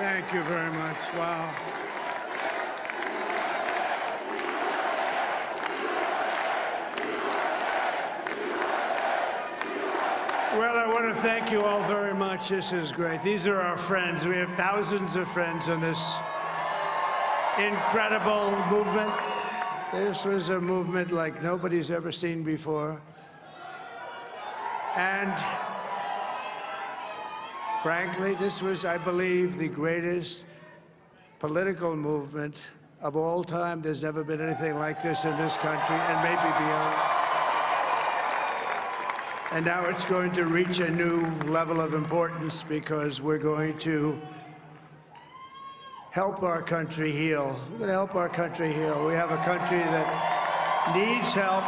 Thank you very much. Wow. Well, I want to thank you all very much. This is great. These are our friends. We have thousands of friends in this incredible movement. This was a movement like nobody's ever seen before. And frankly, this was, I believe, the greatest political movement of all time. There's never been anything like this in this country, and maybe beyond. And now it's going to reach a new level of importance because we're going to help our country heal. We're going to help our country heal. We have a country that needs help,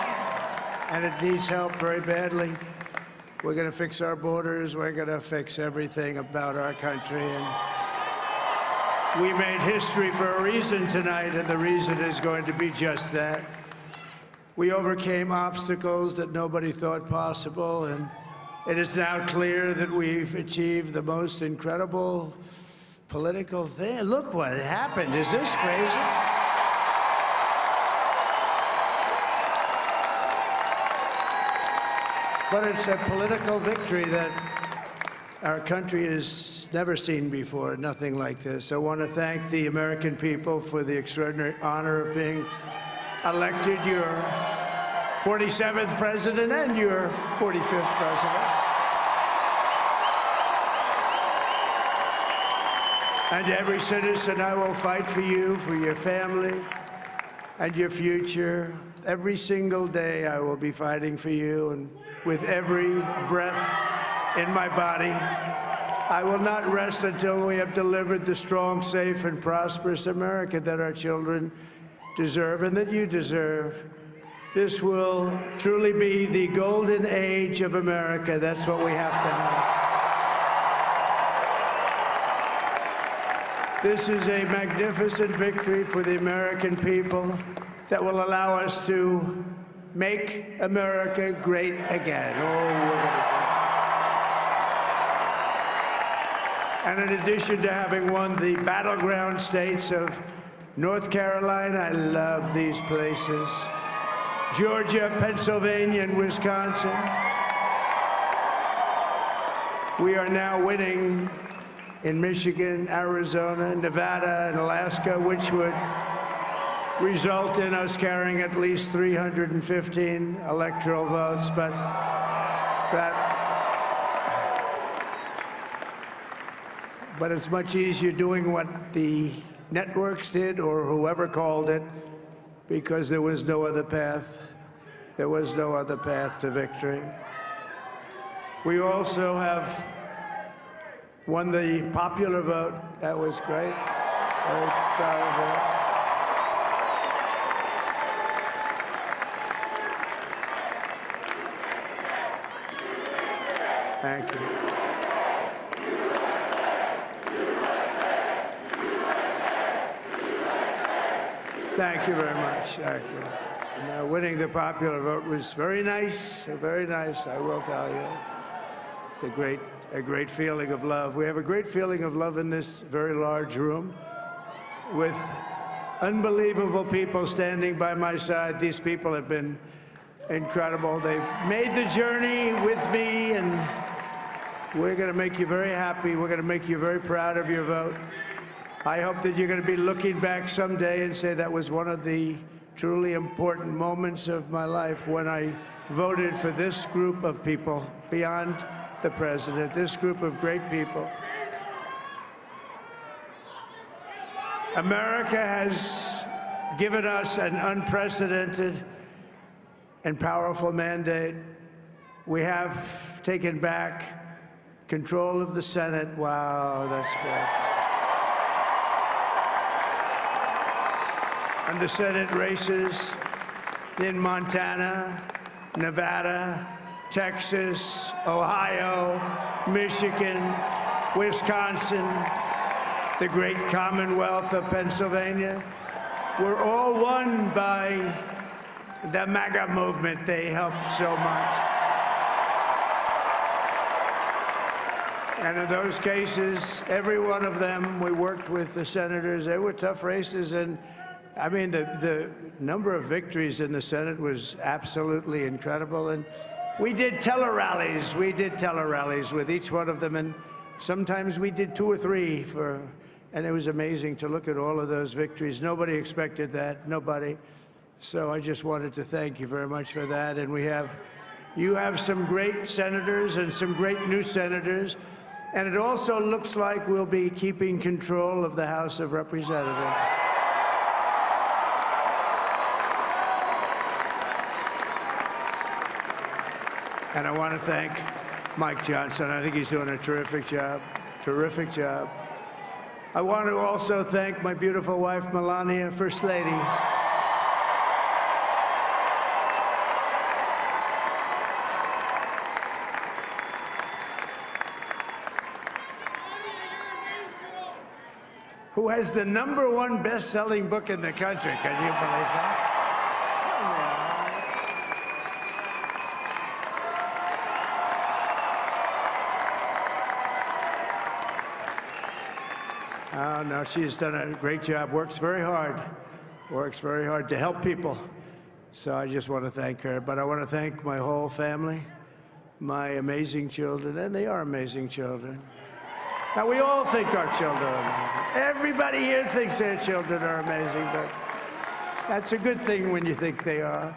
and it needs help very badly. We're going to fix our borders. We're going to fix everything about our country. And we made history for a reason tonight, and the reason is going to be just that. We overcame obstacles that nobody thought possible, and it is now clear that we've achieved the most incredible political thing. Look what happened. Is this crazy? But it's a political victory that our country has never seen before, nothing like this. I want to thank the American people for the extraordinary honor of being elected your 47th president and your 45th president. And every citizen, I will fight for you, for your family, and your future. Every single day, I will be fighting for you, and with every breath in my body, I will not rest until we have delivered the strong, safe, and prosperous America that our children deserve and that you deserve. This will truly be the golden age of America. That's what we have to have. This is a magnificent victory for the American people that will allow us to make America great again. And in addition to having won the battleground states of North Carolina, I love these places, Georgia, Pennsylvania, and Wisconsin, we are now winning in Michigan, Arizona, Nevada, and Alaska, which would result in us carrying at least 315 electoral votes, but it's much easier doing what the networks did or whoever called it, because there was no other path. There was no other path to victory. We also have won the popular vote. That was great. Very proud of that. Thank you. Thank you very much. Thank you. And, winning the popular vote was very nice, I will tell you. It's a great feeling of love. We have a great feeling of love in this very large room with unbelievable people standing by my side. These people have been incredible. They've made the journey with me, and we're going to make you very happy. We're going to make you very proud of your vote. I hope that you're going to be looking back someday and say that was one of the truly important moments of my life when I voted for this group of people beyond the president, this group of great people. America has given us an unprecedented and powerful mandate. We have taken back control of the Senate. Wow, that's good. And the Senate races in Montana, Nevada, Texas, Ohio, Michigan, Wisconsin, the great Commonwealth of Pennsylvania, were all won by the MAGA movement. They helped so much. And in those cases, every one of them, we worked with the senators. They were tough races. And I mean, the number of victories in the Senate was absolutely incredible. And we did tele-rallies. We did tele-rallies with each one of them. And sometimes we did 2 or 3 and it was amazing to look at all of those victories. Nobody expected that, nobody. So I just wanted to thank you very much for that. And you have some great senators and some great new senators. And it also looks like we'll be keeping control of the House of Representatives. And I want to thank Mike Johnson. I think he's doing a terrific job, terrific job. I want to also thank my beautiful wife, Melania, First Lady. Who has the #1 best-selling book in the country. Can you believe that? Oh, no, she's done a great job, works very hard to help people. So I just want to thank her. But I want to thank my whole family, my amazing children, and they are amazing children. Now, we all think our children are amazing. Everybody here thinks their children are amazing, but that's a good thing when you think they are.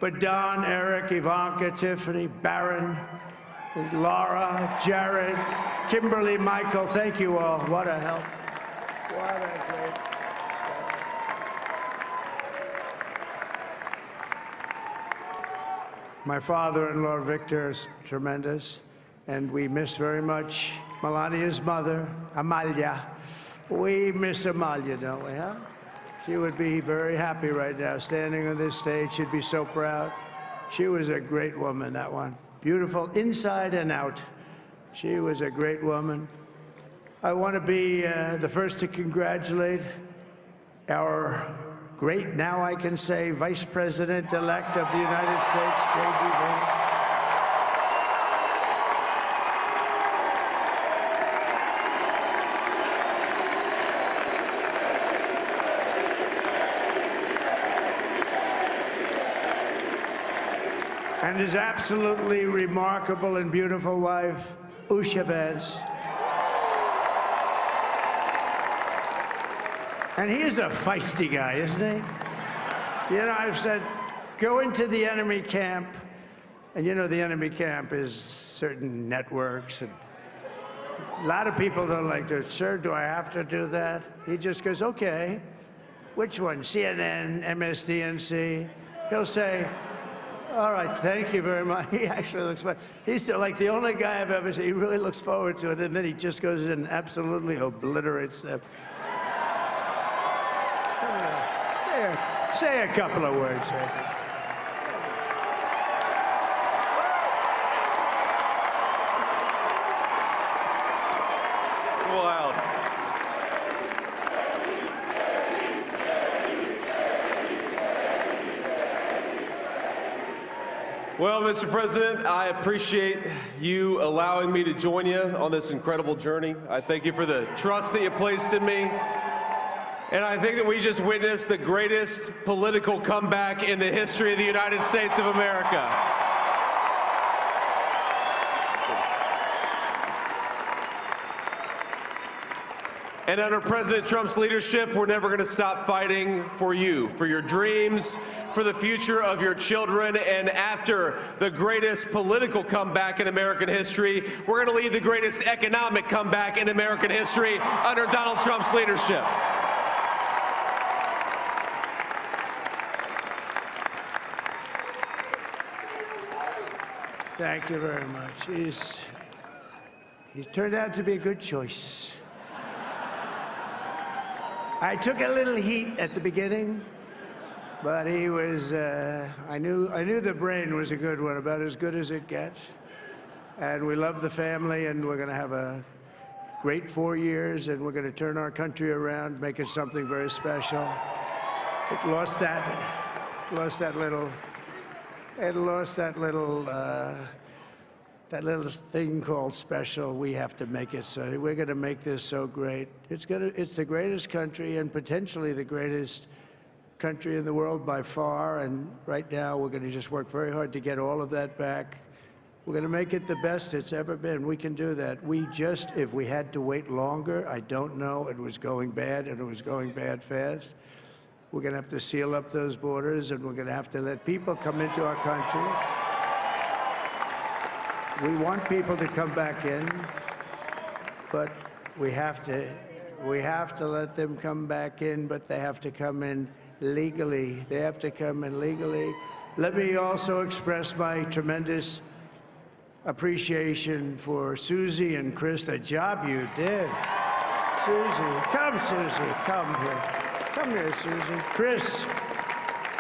But Don, Eric, Ivanka, Tiffany, Barron, Laura, Jared, Kimberly, Michael, thank you all. What a help. What a great help. My father-in-law, Victor, is tremendous, and we miss very much Melania's mother, Amalia. We miss Amalia, don't we, huh? She would be very happy right now, standing on this stage. She'd be so proud. She was a great woman, that one. Beautiful inside and out. She was a great woman. I want to be the first to congratulate our great, now I can say, Vice President-elect of the United States, J.D. Vance. And his absolutely remarkable and beautiful wife, Usha Vance. And he is a feisty guy, isn't he? You know, I've said, go into the enemy camp, and you know the enemy camp is certain networks, and a lot of people don't like to, sir, do I have to do that? He just goes, okay, which one, CNN, MSDNC? He'll say, all right, thank you very much. He actually looks fun. He's like the only guy I've ever seen. He really looks forward to it, and then he just goes in and absolutely obliterates them. Say a couple of words. Wild. Well, Mr. President, I appreciate you allowing me to join you on this incredible journey. I thank you for the trust that you placed in me. And I think that we just witnessed the greatest political comeback in the history of the United States of America. And under President Trump's leadership, we're never going to stop fighting for you, for your dreams, for the future of your children. And after the greatest political comeback in American history, we're going to lead the greatest economic comeback in American history under Donald Trump's leadership. Thank you very much. He's turned out to be a good choice. I took a little heat at the beginning, but he was, I knew the brain was a good one, about as good as it gets. And we love the family, and we're going to have a great 4 years, and we're going to turn our country around, make it something very special. It lost that that little thing called special, we have to make it so. We're going to make this so great. It's the greatest country and potentially the greatest country in the world by far. And right now, we're going to just work very hard to get all of that back. We're going to make it the best it's ever been. We can do that. If we had to wait longer, I don't know. It was going bad, and it was going bad fast. We're going to have to seal up those borders, and we're going to have to let people come into our country. We want people to come back in, but we have to let them come back in, but they have to come in legally. They have to come in legally. Let me also express my tremendous appreciation for Susie and Chris, the job you did. Susie, come here. Come here, Susie. Chris,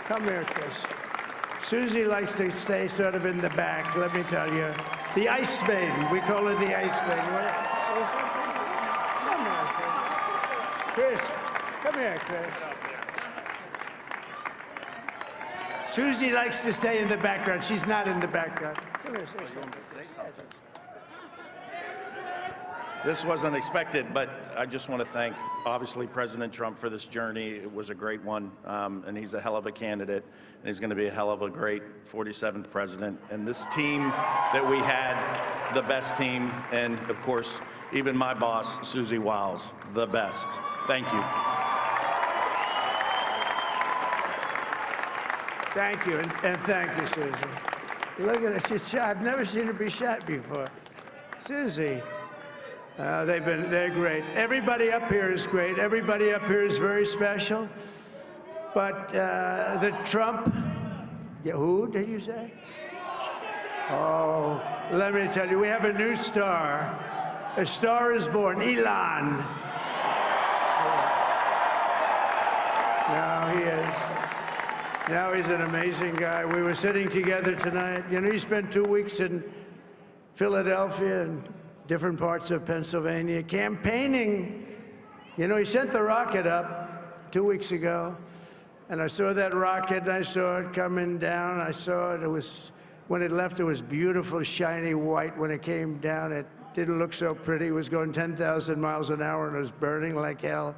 come here, Chris. Susie likes to stay sort of in the back, let me tell you. The Ice Maiden, we call her the Ice Maiden. Come here, Susie. Chris, come here, Chris. Susie likes to stay in the background. She's not in the background. Come here, say something. This wasn't expected, but I just want to thank, obviously, President Trump for this journey. It was a great one, and he's a hell of a candidate, and he's going to be a hell of a great 47th president. And this team that we had, the best team, and, of course, even my boss, Susie Wiles, the best. Thank you. Thank you, and thank you, Susie. Look at her, she's shy. I've never seen her be shy before. Susie, they're great. Everybody up here is great. Everybody up here is very special. But the Trump, who did you say? Oh, let me tell you, we have a new star. A star is born, Elon. Now he is. Now he's an amazing guy. We were sitting together tonight. You know, he spent 2 weeks in Philadelphia and different parts of Pennsylvania campaigning. You know, he sent the rocket up 2 weeks ago, and I saw that rocket, and I saw it coming down. I saw it. When it left, it was beautiful, shiny white. When it came down, it didn't look so pretty. It was going 10,000 miles an hour, and it was burning like hell.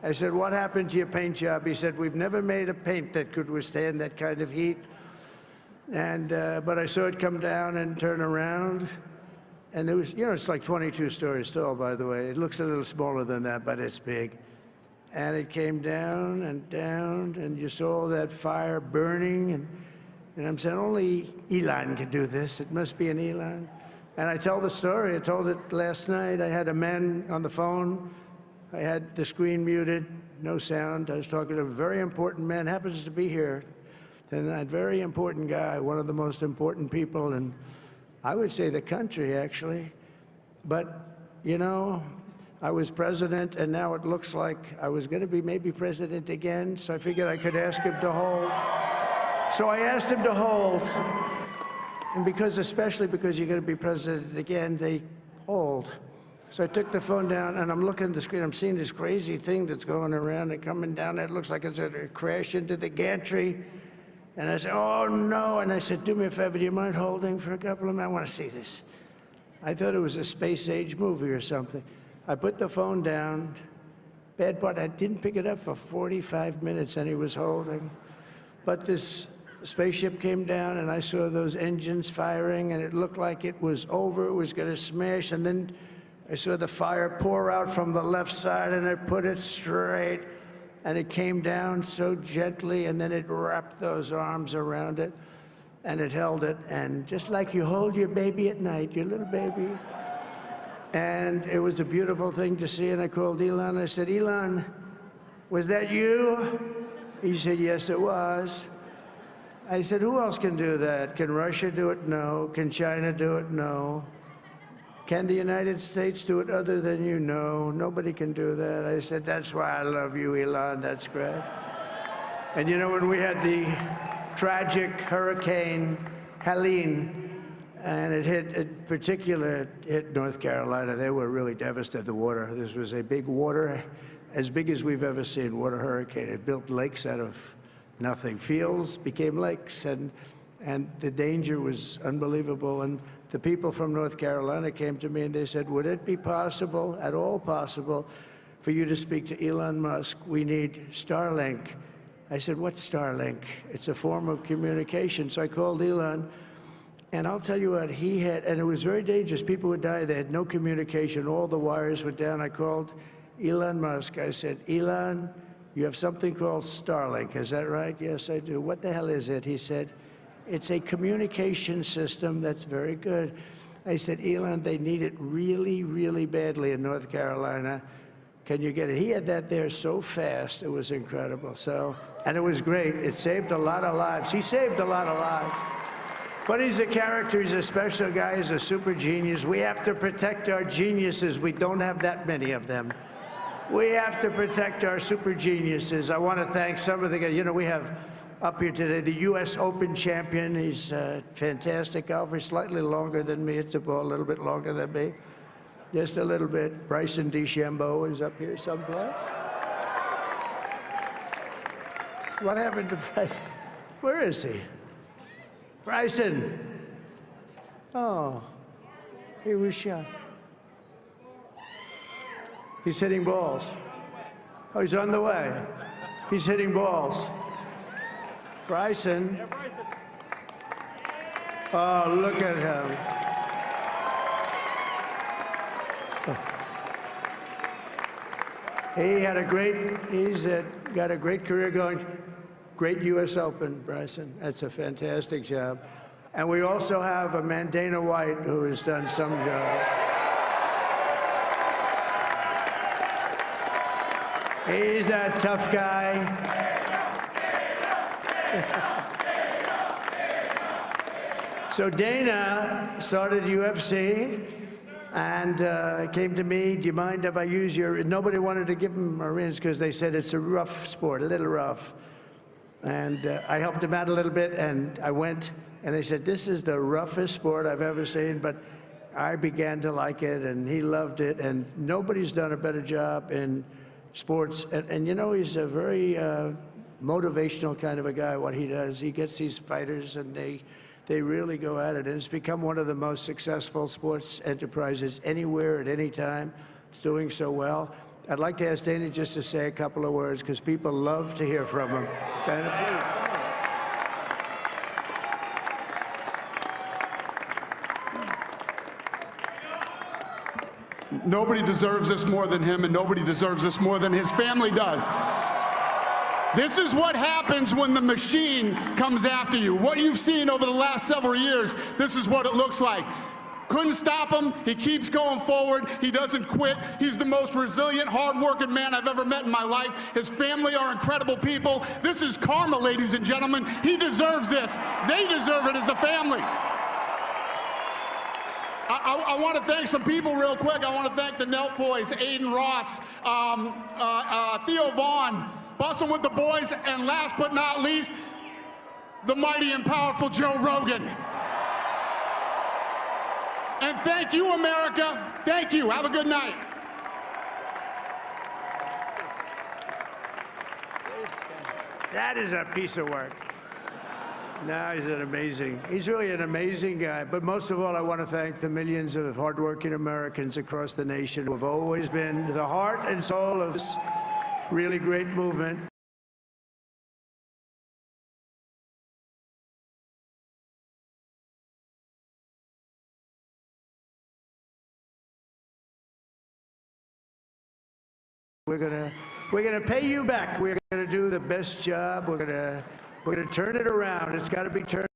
I said, what happened to your paint job? He said, we've never made a paint that could withstand that kind of heat. And but I saw it come down and turn around. And it was, you know, it's like 22 stories tall, by the way. It looks a little smaller than that, but it's big. And it came down, and you saw that fire burning. And I'm saying, only Elon can do this. It must be an Elon. And I tell the story. I told it last night. I had a man on the phone. I had the screen muted, no sound. I was talking to a very important man, happens to be here. And that very important guy, one of the most important people in, I would say, the country, actually. But, you know, I was president, and now it looks like I was going to be maybe president again, so I figured I could ask him to hold. So I asked him to hold. And especially because you're going to be president again, they hold. So I took the phone down, and I'm looking at the screen. I'm seeing this crazy thing that's going around and coming down. It looks like it's going to crash into the gantry. And I said, oh, no. And I said, do me a favor, do you mind holding for a couple of minutes? I want to see this. I thought it was a space-age movie or something. I put the phone down. Bad part, I didn't pick it up for 45 minutes, and he was holding. But this spaceship came down, and I saw those engines firing, and it looked like it was over. It was going to smash, and then I saw the fire pour out from the left side, and I put it straight, and it came down so gently, and then it wrapped those arms around it, and it held it, and just like you hold your baby at night, your little baby. And it was a beautiful thing to see, and I called Elon. I said, Elon, was that you? He said, yes, it was. I said, who else can do that? Can Russia do it? No. Can China do it? No. Can the United States do it other than you? No, nobody can do that. I said, that's why I love you, Elon. That's great. And you know, when we had the tragic Hurricane Helene, and it hit North Carolina, they were really devastated, the water. This was a big water, as big as we've ever seen, water hurricane. It built lakes out of nothing. Fields became lakes, and the danger was unbelievable. And the people from North Carolina came to me and they said, would it be possible, at all possible, for you to speak to Elon Musk? We need Starlink. I said, what's Starlink? It's a form of communication. So I called Elon, and I'll tell you what, he had, and it was very dangerous. People would die. They had no communication. All the wires went down. I called Elon Musk. I said, Elon, you have something called Starlink. Is that right? Yes, I do. What the hell is it? He said, it's a communication system that's very good. I said, Elon, they need it really, really badly in North Carolina. Can you get it? He had that there so fast. It was incredible. So, and it was great. It saved a lot of lives. He saved a lot of lives. But he's a character. He's a special guy. He's a super genius. We have to protect our geniuses. We don't have that many of them. We have to protect our super geniuses. I want to thank some of the guys. You know, we have up here today the U.S. Open champion. He's a fantastic golfer. He's slightly longer than me. It's a ball a little bit longer than me. Just a little bit. Bryson DeChambeau is up here someplace. What happened to Bryson? Where is he? Bryson. Oh, he was shot. He's hitting balls. Oh, he's on the way. He's hitting balls. Bryson. Oh, look at him. He's got a great career going. Great U.S. Open, Bryson. That's a fantastic job. And we also have a man, Dana White, who has done some job. He's a tough guy. So Dana started UFC and came to me, do you mind if I use your, nobody wanted to give him Marines because they said it's a rough sport, a little rough. And I helped him out a little bit, and I went, and they said, this is the roughest sport I've ever seen, but I began to like it, and he loved it, and nobody's done a better job in sports. And you know, he's a very motivational kind of a guy, what he does. He gets these fighters, and they really go at it, and it's become one of the most successful sports enterprises anywhere at any time. It's doing so well. I'd like to ask Dana just to say a couple of words, because people love to hear from him. Dana, please. Nobody deserves this more than him, and nobody deserves this more than his family does. This is what happens when the machine comes after you. What you've seen over the last several years, this is what it looks like. Couldn't stop him. He keeps going forward. He doesn't quit. He's the most resilient, hard-working man I've ever met in my life. His family are incredible people. This is karma, ladies and gentlemen. He deserves this. They deserve it as a family. I want to thank some people real quick. I want to thank the Nelk boys, Aiden Ross, Theo Vaughn, Bustin' with the boys, and last but not least, the mighty and powerful Joe Rogan. And thank you, America. Thank you. Have a good night. that is a piece of work. No, he's really an amazing guy. But most of all, I want to thank the millions of hardworking Americans across the nation who have always been the heart and soul of this really great movement. We're gonna pay you back. We're gonna do the best job. We're gonna turn it around. It's got to be turned.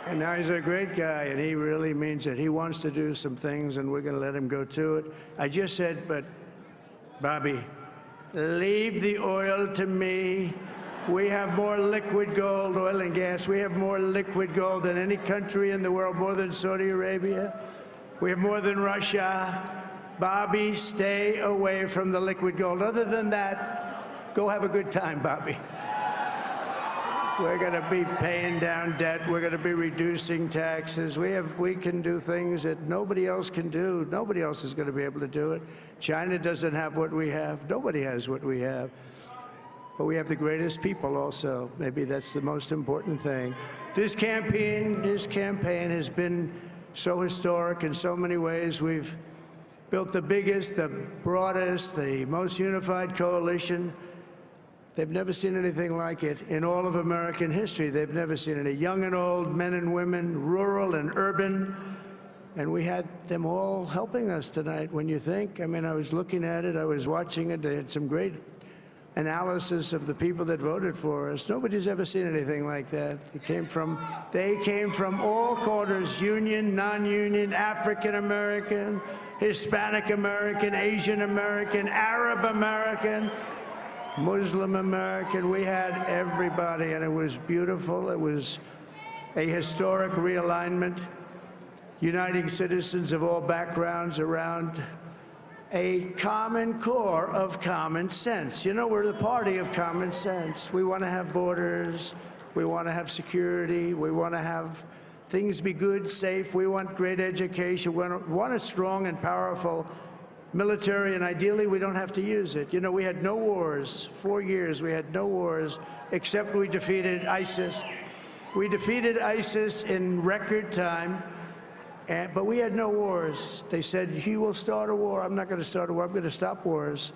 And now he's a great guy, and he really means it. He wants to do some things, and we're going to let him go to it. I just said, but Bobby, leave the oil to me. We have more liquid gold, oil and gas. We have more liquid gold than any country in the world, more than Saudi Arabia. We have more than Russia. Bobby, stay away from the liquid gold. Other than that, go have a good time, Bobby. We're going to be paying down debt. We're going to be reducing taxes. We can do things that nobody else can do. Nobody else is going to be able to do it. China doesn't have what we have. Nobody has what we have. But we have the greatest people also. Maybe that's the most important thing. This campaign has been so historic in so many ways. We've built the biggest, the broadest, the most unified coalition. They've never seen anything like it in all of American history. They've never seen it. Young and old, men and women, rural and urban. And we had them all helping us tonight. When you think, I mean, I was looking at it, I was watching it. They had some great analysis of the people that voted for us. Nobody's ever seen anything like that. They came from all quarters, union, non-union, African American, Hispanic American, Asian American, Arab American, Muslim American. We had everybody, and it was beautiful. It was a historic realignment, uniting citizens of all backgrounds around a common core of common sense. You know, we're the party of common sense. We want to have borders. We want to have security. We want to have things be good, safe. We want great education. We want a strong and powerful military, and ideally we don't have to use it. You know, we had no wars. 4 years we had no wars, except we defeated ISIS. We defeated ISIS in record time, but we had no wars. They said, he will start a war. I'm not going to start a war. I'm going to stop wars.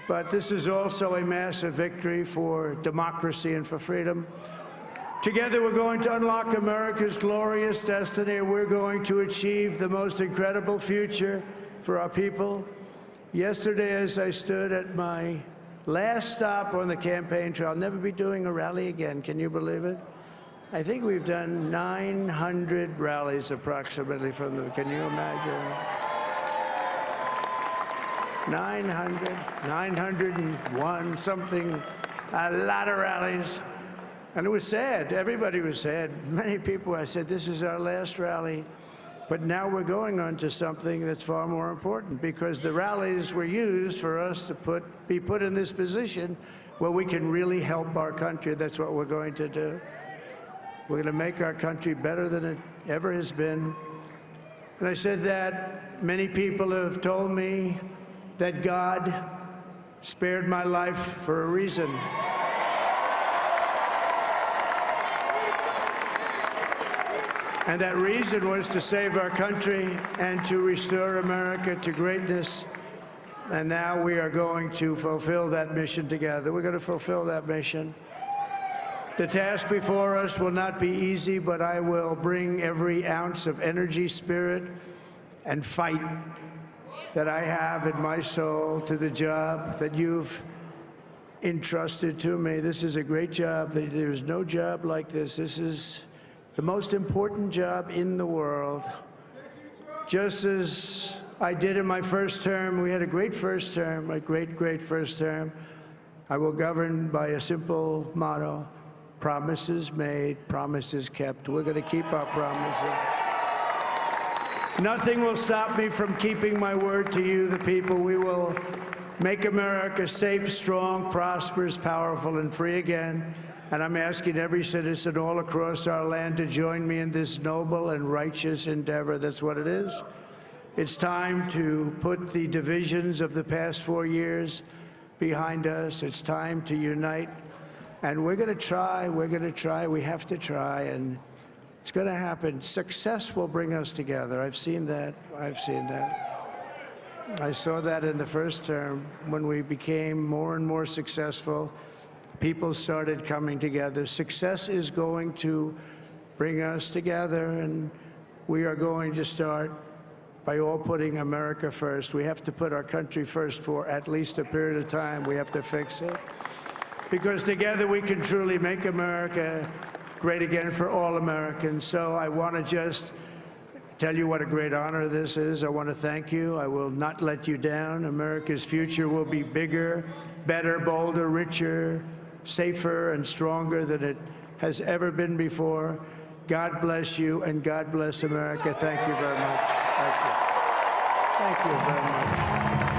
But this is also a massive victory for democracy and for freedom. Together, we're going to unlock America's glorious destiny. We're going to achieve the most incredible future for our people. Yesterday, as I stood at my last stop on the campaign trail, I'll never be doing a rally again. Can you believe it? I think we've done 900 rallies approximately from them. Can you imagine? 901, something, a lot of rallies. And it was sad. Everybody was sad. Many people, I said, this is our last rally. But now we're going on to something that's far more important, because the rallies were used for us to be put in this position where we can really help our country. That's what we're going to do. We're going to make our country better than it ever has been. And I said that many people have told me that God spared my life for a reason. And that reason was to save our country and to restore America to greatness. And now we are going to fulfill that mission together. We're going to fulfill that mission. The task before us will not be easy, but I will bring every ounce of energy, spirit, and fight that I have in my soul to the job that you've entrusted to me. This is a great job. There's no job like this. This is the most important job in the world. Just as I did in my first term, we had a great first term, a great first term. I will govern by a simple motto: promises made, promises kept. We're going to keep our promises. Nothing will stop me from keeping my word to you, the people. We will make America safe, strong, prosperous, powerful, and free again. And I'm asking every citizen all across our land to join me in this noble and righteous endeavor. That's what it is. It's time to put the divisions of the past 4 years behind us. It's time to unite. And we're going to try. We're going to try. We have to try. And it's going to happen. Success will bring us together. I've seen that. I've seen that. I saw that in the first term when we became more and more successful. People started coming together. Success is going to bring us together, and we are going to start by all putting America first. We have to put our country first for at least a period of time. We have to fix it. Because together we can truly make America great again for all Americans. So I want to just tell you what a great honor this is. I want to thank you. I will not let you down. America's future will be bigger, better, bolder, richer, safer, and stronger than it has ever been before. God bless you, and God bless America. Thank you very much. Thank you. Thank you very much.